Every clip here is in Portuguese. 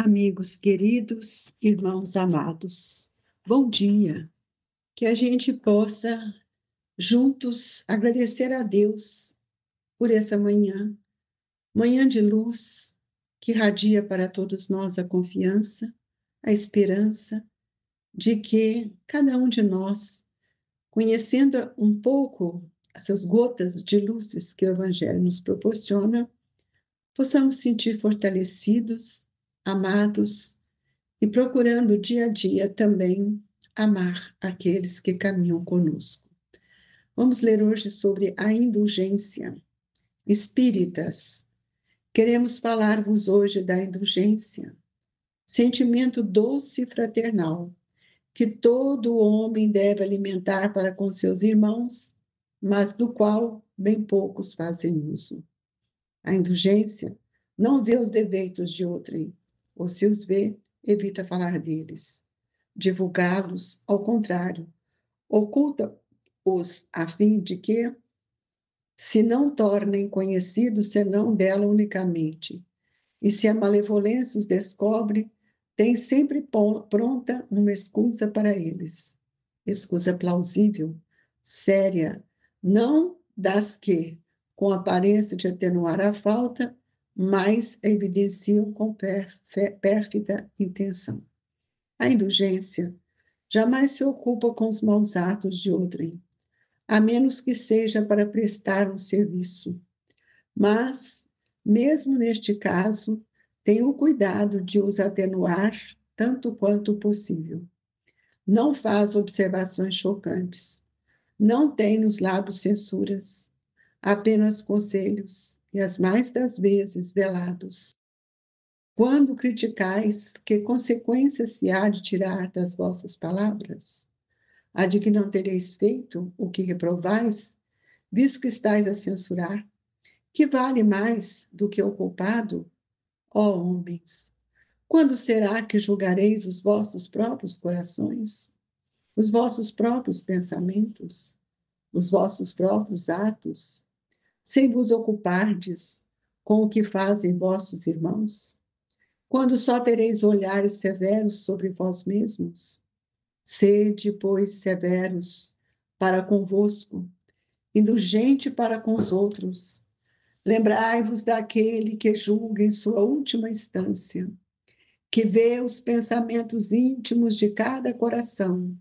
Amigos queridos, irmãos amados, bom dia. Que a gente possa juntos agradecer a Deus por essa manhã, manhã de luz que radia para todos nós a confiança, a esperança de que cada um de nós, conhecendo um pouco essas gotas de luzes que o Evangelho nos proporciona, possamos sentir fortalecidos, amados e procurando dia a dia também amar aqueles que caminham conosco. Vamos ler hoje sobre a indulgência. Espíritas, queremos falar-vos hoje da indulgência, sentimento doce e fraternal, que todo homem deve alimentar para com seus irmãos, mas do qual bem poucos fazem uso. A indulgência não vê os defeitos de outrem, ou se os vê, evita falar deles. Divulgá-los, ao contrário, oculta-os a fim de que se não tornem conhecidos senão dela unicamente. E se a malevolência os descobre, tem sempre pronta uma excusa para eles. Excusa plausível, séria, não das que, com aparência de atenuar a falta, mas evidenciam com pérfida intenção. A indulgência jamais se ocupa com os maus atos de outrem, a menos que seja para prestar um serviço. Mas, mesmo neste caso, tem o cuidado de os atenuar tanto quanto possível. Não faz observações chocantes, não tem nos lábios censuras, apenas conselhos, e as mais das vezes velados. Quando criticais, que consequências se há de tirar das vossas palavras? Há de que não tereis feito o que reprovais, visto que estáis a censurar? Que vale mais do que o culpado? Ó homens, quando será que julgareis os vossos próprios corações, os vossos próprios pensamentos, os vossos próprios atos, sem vos ocupardes com o que fazem vossos irmãos? Quando só tereis olhares severos sobre vós mesmos? Sede, pois, severos para convosco, indulgente para com os outros. Lembrai-vos daquele que julga em sua última instância, que vê os pensamentos íntimos de cada coração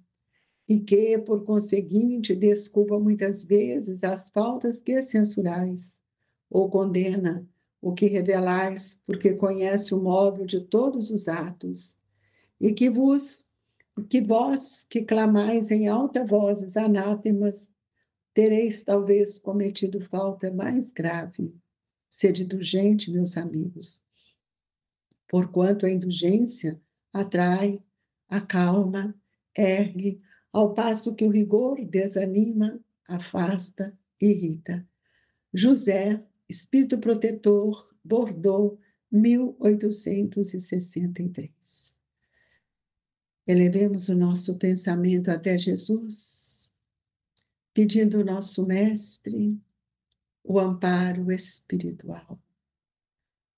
e que, por conseguinte, desculpa muitas vezes as faltas que censurais, ou condena o que revelais, porque conhece o móvel de todos os atos, e que vós que clamais em alta voz anátemas, tereis talvez cometido falta mais grave. Sede indulgente, meus amigos, porquanto a indulgência atrai, acalma, ergue, ao passo que o rigor desanima, afasta, irrita. José, Espírito Protetor, Bordeaux, 1863. Elevemos o nosso pensamento até Jesus, pedindo ao nosso Mestre o amparo espiritual.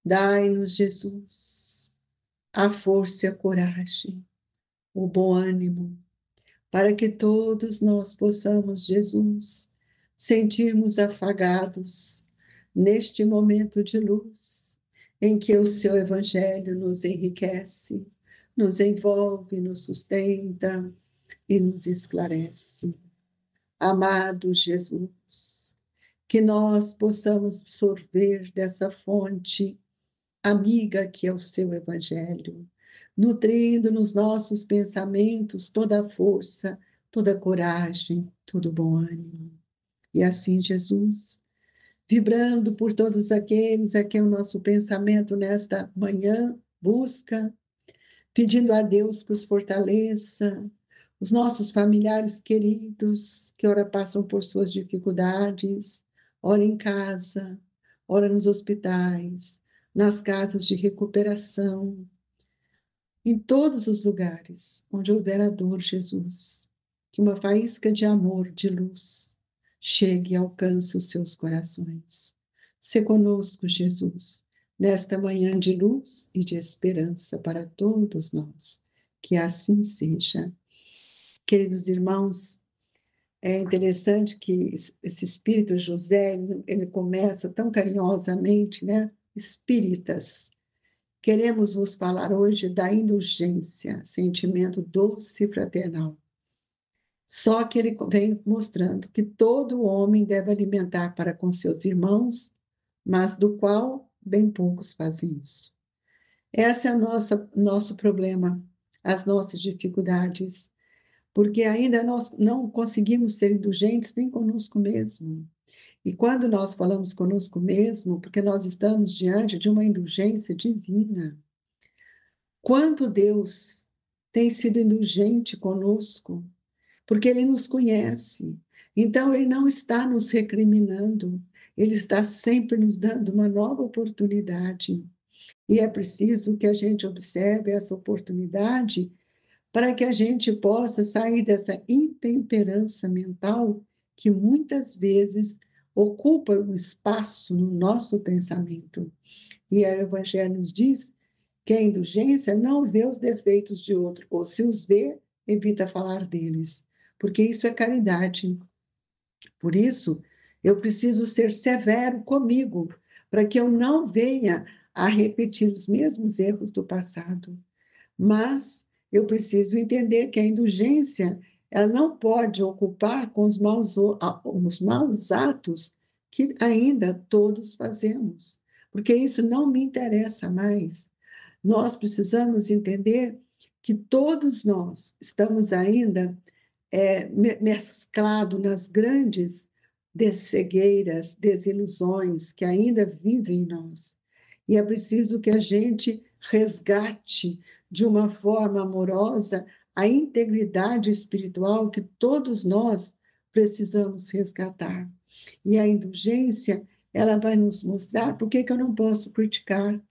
Dai-nos, Jesus, a força e a coragem, o bom ânimo, para que todos nós possamos, Jesus, sentirmos afagados neste momento de luz, em que o seu Evangelho nos enriquece, nos envolve, nos sustenta e nos esclarece. Amado Jesus, que nós possamos sorver dessa fonte amiga que é o seu Evangelho, nutrindo nos nossos pensamentos toda a força, toda a coragem, todo o bom ânimo. E assim, Jesus, vibrando por todos aqueles a quem o nosso pensamento nesta manhã busca, pedindo a Deus que os fortaleça, os nossos familiares queridos, que ora passam por suas dificuldades, ora em casa, ora nos hospitais, nas casas de recuperação, em todos os lugares onde houver a dor, Jesus, que uma faísca de amor, de luz, chegue e alcance os seus corações. Se conosco, Jesus, nesta manhã de luz e de esperança para todos nós. Que assim seja. Queridos irmãos, é interessante que esse espírito José, ele começa tão carinhosamente, né? Espíritas, queremos vos falar hoje da indulgência, sentimento doce e fraternal. Só que ele vem mostrando que todo homem deve alimentar para com seus irmãos, mas do qual bem poucos fazem isso. Esse é o nosso problema, as nossas dificuldades, porque ainda nós não conseguimos ser indulgentes nem conosco mesmo. E quando nós falamos conosco mesmo, porque nós estamos diante de uma indulgência divina. Quanto Deus tem sido indulgente conosco, porque Ele nos conhece. Então, Ele não está nos recriminando, Ele está sempre nos dando uma nova oportunidade. E é preciso que a gente observe essa oportunidade para que a gente possa sair dessa intemperança mental que muitas vezes ocupa um espaço no nosso pensamento. E o Evangelho nos diz que a indulgência não vê os defeitos de outro, ou se os vê, evita falar deles, porque isso é caridade. Por isso, eu preciso ser severo comigo, para que eu não venha a repetir os mesmos erros do passado. Mas eu preciso entender que a indulgência ela não pode ocupar com os maus atos que ainda todos fazemos, porque isso não me interessa mais. Nós precisamos entender que todos nós estamos ainda mesclados nas grandes cegueiras, desilusões que ainda vivem em nós. E é preciso que a gente resgate de uma forma amorosa a integridade espiritual que todos nós precisamos resgatar. E a indulgência, ela vai nos mostrar por que eu não posso criticar,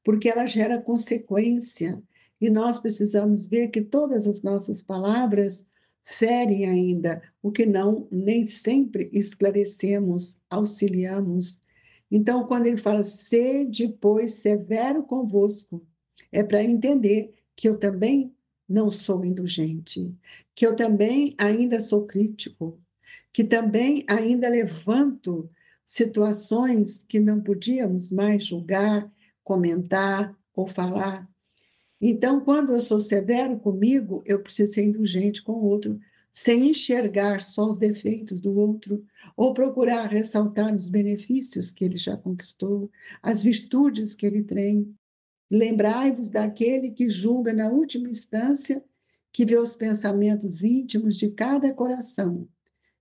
porque ela gera consequência. E nós precisamos ver que todas as nossas palavras ferem ainda, o que não nem sempre esclarecemos, auxiliamos. Então, quando ele fala, sede, pois, severo convosco, é para entender que eu também não sou indulgente, que eu também ainda sou crítico, que também ainda levanto situações que não podíamos mais julgar, comentar ou falar. Então, quando eu sou severo comigo, eu preciso ser indulgente com o outro, sem enxergar só os defeitos do outro, ou procurar ressaltar os benefícios que ele já conquistou, as virtudes que ele tem. Lembrai-vos daquele que julga na última instância, que vê os pensamentos íntimos de cada coração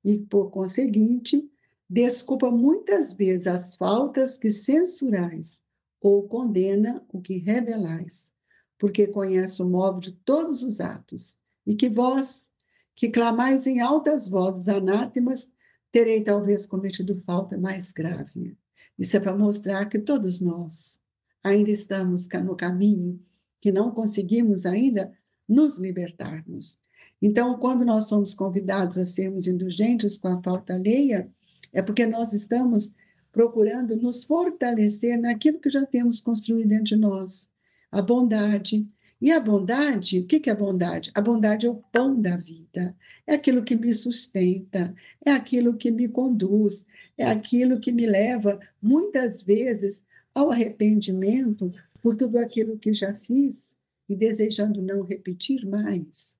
e, por conseguinte, desculpa muitas vezes as faltas que censurais ou condena o que revelais, porque conhece o modo de todos os atos, e que vós, que clamais em altas vozes anátemas, terei talvez cometido falta mais grave. Isso é para mostrar que todos nós ainda estamos no caminho, que não conseguimos ainda nos libertarmos. Então, quando nós somos convidados a sermos indulgentes com a falta alheia, é porque nós estamos procurando nos fortalecer naquilo que já temos construído dentro de nós, a bondade. E a bondade, o que é a bondade? A bondade é o pão da vida, é aquilo que me sustenta, é aquilo que me conduz, é aquilo que me leva, muitas vezes, ao arrependimento por tudo aquilo que já fiz e desejando não repetir mais.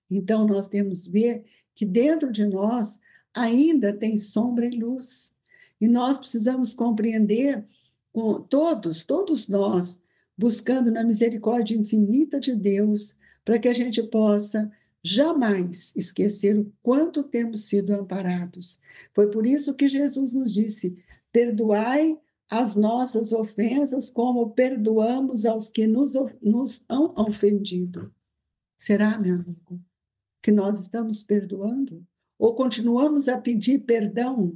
Então, nós temos que ver que dentro de nós ainda tem sombra e luz. E nós precisamos compreender, todos nós, buscando na misericórdia infinita de Deus, para que a gente possa jamais esquecer o quanto temos sido amparados. Foi por isso que Jesus nos disse: perdoai as nossas ofensas como perdoamos aos que nos han ofendido. Será, meu amigo, que nós estamos perdoando? Ou continuamos a pedir perdão?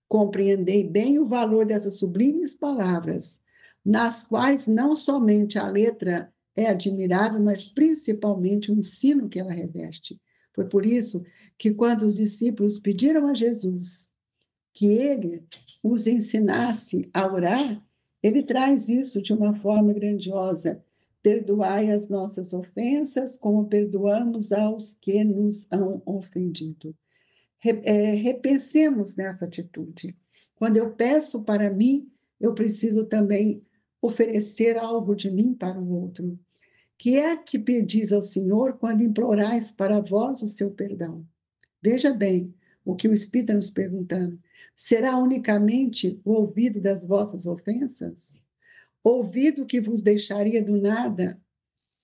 Compreendei bem o valor dessas sublimes palavras, nas quais não somente a letra é admirável, mas principalmente o ensino que ela reveste. Foi por isso que, quando os discípulos pediram a Jesus que ele os ensinasse a orar, Ele traz isso de uma forma grandiosa. Perdoai as nossas ofensas, como perdoamos aos que nos hão ofendido. Repensemos nessa atitude. Quando eu peço para mim, eu preciso também oferecer algo de mim para o outro. Que é que pedis ao Senhor quando implorais para vós o seu perdão? Veja bem o que o Espírito está nos perguntando. Será unicamente o ouvido das vossas ofensas? Ouvido que vos deixaria do nada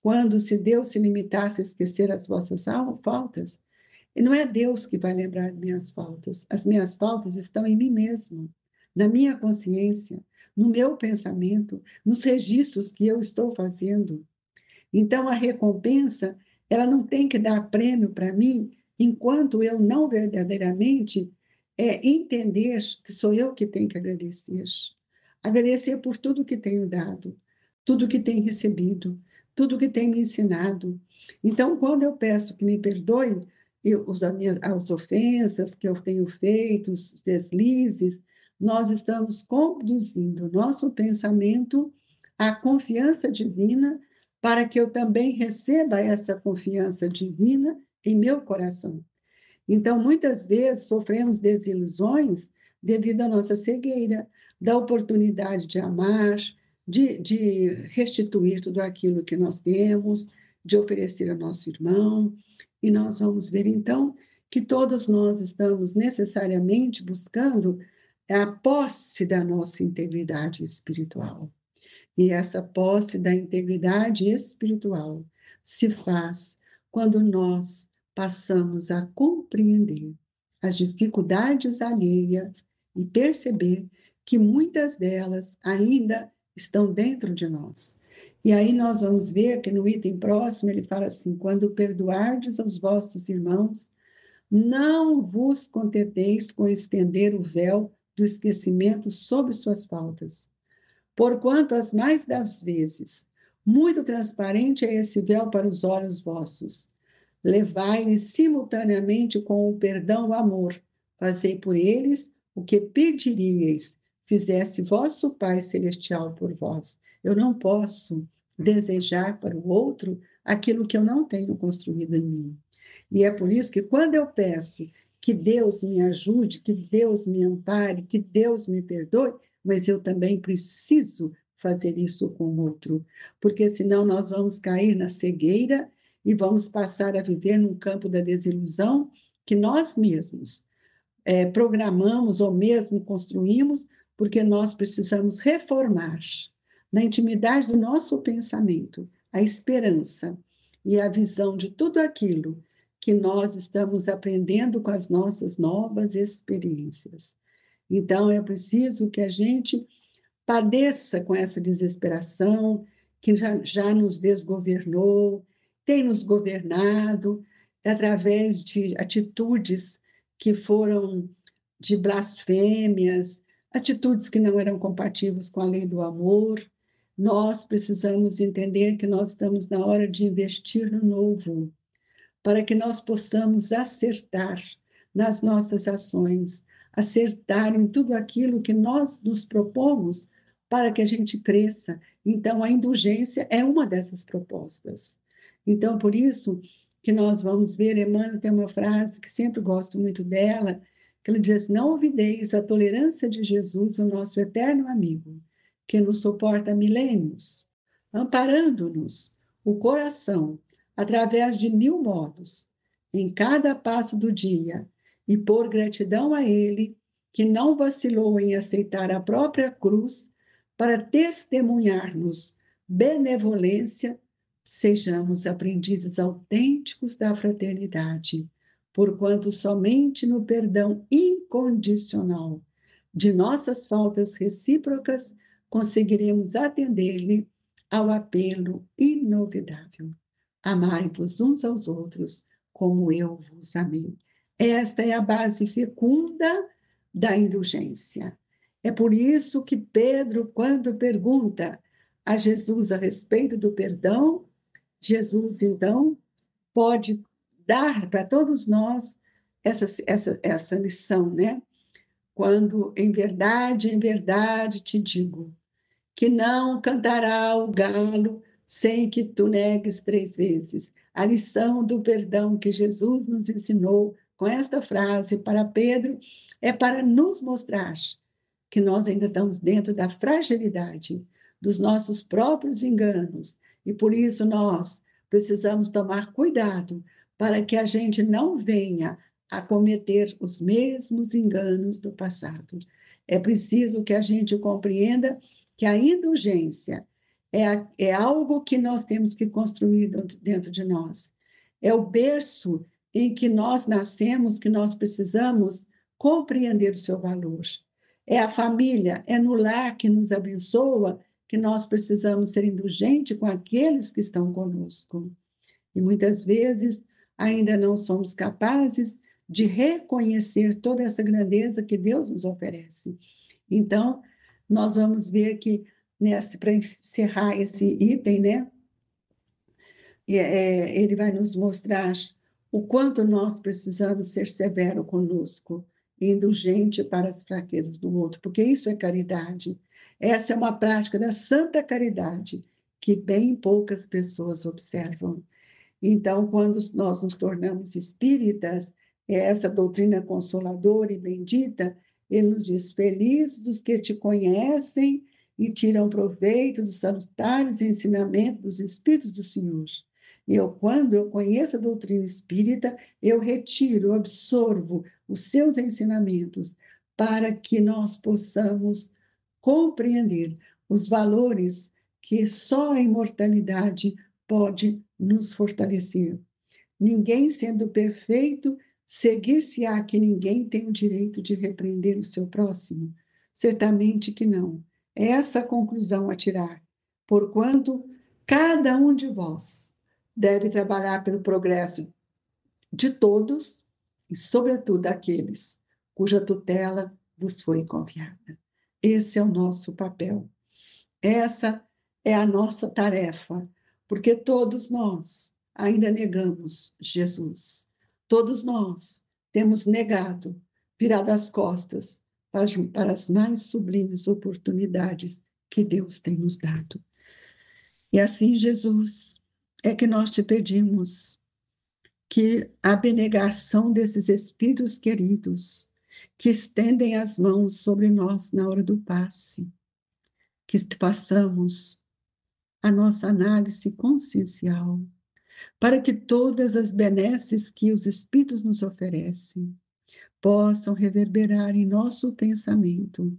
quando se Deus se limitasse a esquecer as vossas faltas? E não é Deus que vai lembrar de minhas faltas. As minhas faltas estão em mim mesmo, na minha consciência, no meu pensamento, nos registros que eu estou fazendo. Então, a recompensa, ela não tem que dar prêmio para mim enquanto eu não verdadeiramente entender que sou eu que tenho que agradecer. Agradecer por tudo que tenho dado, tudo que tenho recebido, tudo que tem me ensinado. Então, quando eu peço que me perdoe as ofensas que eu tenho feito, os deslizes, nós estamos conduzindo o nosso pensamento à confiança divina para que eu também receba essa confiança divina em meu coração. Então, muitas vezes, sofremos desilusões devido à nossa cegueira, da oportunidade de amar, de restituir tudo aquilo que nós temos, de oferecer ao nosso irmão. E nós vamos ver, então, que todos nós estamos necessariamente buscando a posse da nossa integridade espiritual. E essa posse da integridade espiritual se faz quando nós passamos a compreender as dificuldades alheias e perceber que muitas delas ainda estão dentro de nós. E aí nós vamos ver que no item próximo ele fala assim: quando perdoardes aos vossos irmãos, não vos contenteis com estender o véu do esquecimento sobre suas faltas. Porquanto as mais das vezes, muito transparente é esse véu para os olhos vossos. Levai-lhes simultaneamente com o perdão o amor. Fazei por eles o que pediríeis, fizesse vosso Pai Celestial por vós. Eu não posso desejar para o outro aquilo que eu não tenho construído em mim. E é por isso que quando eu peço que Deus me ajude, que Deus me ampare, que Deus me perdoe, mas eu também preciso fazer isso com o outro, porque senão nós vamos cair na cegueira e vamos passar a viver num campo da desilusão que nós mesmos programamos ou mesmo construímos, porque nós precisamos reformar na intimidade do nosso pensamento a esperança e a visão de tudo aquilo que nós estamos aprendendo com as nossas novas experiências. Então, é preciso que a gente padeça com essa desesperação que já nos desgovernou, tem nos governado através de atitudes que foram de blasfêmias, atitudes que não eram compatíveis com a lei do amor. Nós precisamos entender que nós estamos na hora de investir no novo, para que nós possamos acertar nas nossas ações, acertar em tudo aquilo que nós nos propomos para que a gente cresça. Então, a indulgência é uma dessas propostas. Então, por isso que nós vamos ver, Emmanuel tem uma frase que sempre gosto muito dela, que ele diz: não olvideis a tolerância de Jesus, o nosso eterno amigo, que nos suporta milênios, amparando-nos o coração através de 1000 modos, em cada passo do dia, e por gratidão a Ele, que não vacilou em aceitar a própria cruz para testemunhar-nos benevolência, sejamos aprendizes autênticos da fraternidade, porquanto somente no perdão incondicional de nossas faltas recíprocas conseguiremos atender-lhe ao apelo inovidável. Amai-vos uns aos outros, como eu vos amei. Esta é a base fecunda da indulgência. É por isso que Pedro, quando pergunta a Jesus a respeito do perdão, Jesus, então, pode dar para todos nós essa lição, né? Quando, em verdade te digo, que não cantará o galo sem que tu negues 3 vezes. A lição do perdão que Jesus nos ensinou com esta frase para Pedro é para nos mostrar que nós ainda estamos dentro da fragilidade dos nossos próprios enganos e por isso nós precisamos tomar cuidado para que a gente não venha a cometer os mesmos enganos do passado. É preciso que a gente compreenda que a indulgência é algo que nós temos que construir dentro de nós. É o berço em que nós nascemos, que nós precisamos compreender o seu valor. É a família, é no lar que nos abençoa, que nós precisamos ser indulgentes com aqueles que estão conosco. E muitas vezes ainda não somos capazes de reconhecer toda essa grandeza que Deus nos oferece. Então, nós vamos ver que, para encerrar esse item, né, ele vai nos mostrar o quanto nós precisamos ser severo conosco, indulgente para as fraquezas do outro, porque isso é caridade. Essa é uma prática da santa caridade que bem poucas pessoas observam. Então, quando nós nos tornamos espíritas, essa doutrina consoladora e bendita, ele nos diz: felizes os que te conhecem e tiram proveito dos salutares ensinamentos dos Espíritos do Senhor. Quando eu conheço a doutrina espírita, eu retiro, eu absorvo os seus ensinamentos para que nós possamos compreender os valores que só a imortalidade pode nos fortalecer. Ninguém sendo perfeito, seguir-se-á que ninguém tem o direito de repreender o seu próximo? Certamente que não. É essa a conclusão a tirar, porquanto cada um de vós deve trabalhar pelo progresso de todos e, sobretudo, daqueles cuja tutela vos foi confiada. Esse é o nosso papel. Essa é a nossa tarefa, porque todos nós ainda negamos Jesus. Todos nós temos negado, virado as costas para as mais sublimes oportunidades que Deus tem nos dado. E assim, Jesus, é que nós te pedimos que a abnegação desses espíritos queridos, que estendem as mãos sobre nós na hora do passe, que façamos a nossa análise consciencial, para que todas as benesses que os Espíritos nos oferecem possam reverberar em nosso pensamento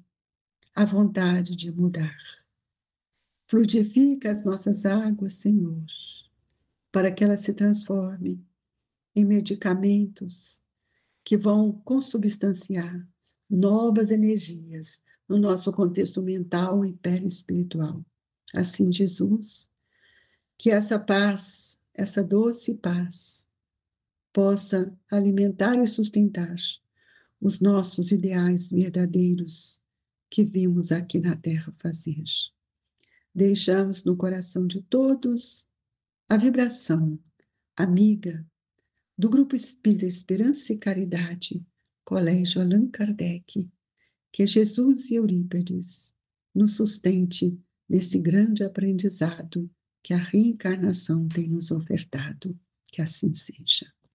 a vontade de mudar. Fluidifica as nossas águas, Senhor, para que elas se transformem em medicamentos que vão consubstanciar novas energias no nosso contexto mental e perispiritual. Assim, Jesus, que essa paz, essa doce paz, possa alimentar e sustentar os nossos ideais verdadeiros que vimos aqui na Terra fazer. Deixamos no coração de todos a vibração amiga do Grupo Espírita Esperança e Caridade, Colégio Allan Kardec, que Jesus e Eurípides nos sustente nesse grande aprendizado que a reencarnação tem nos ofertado. Que assim seja.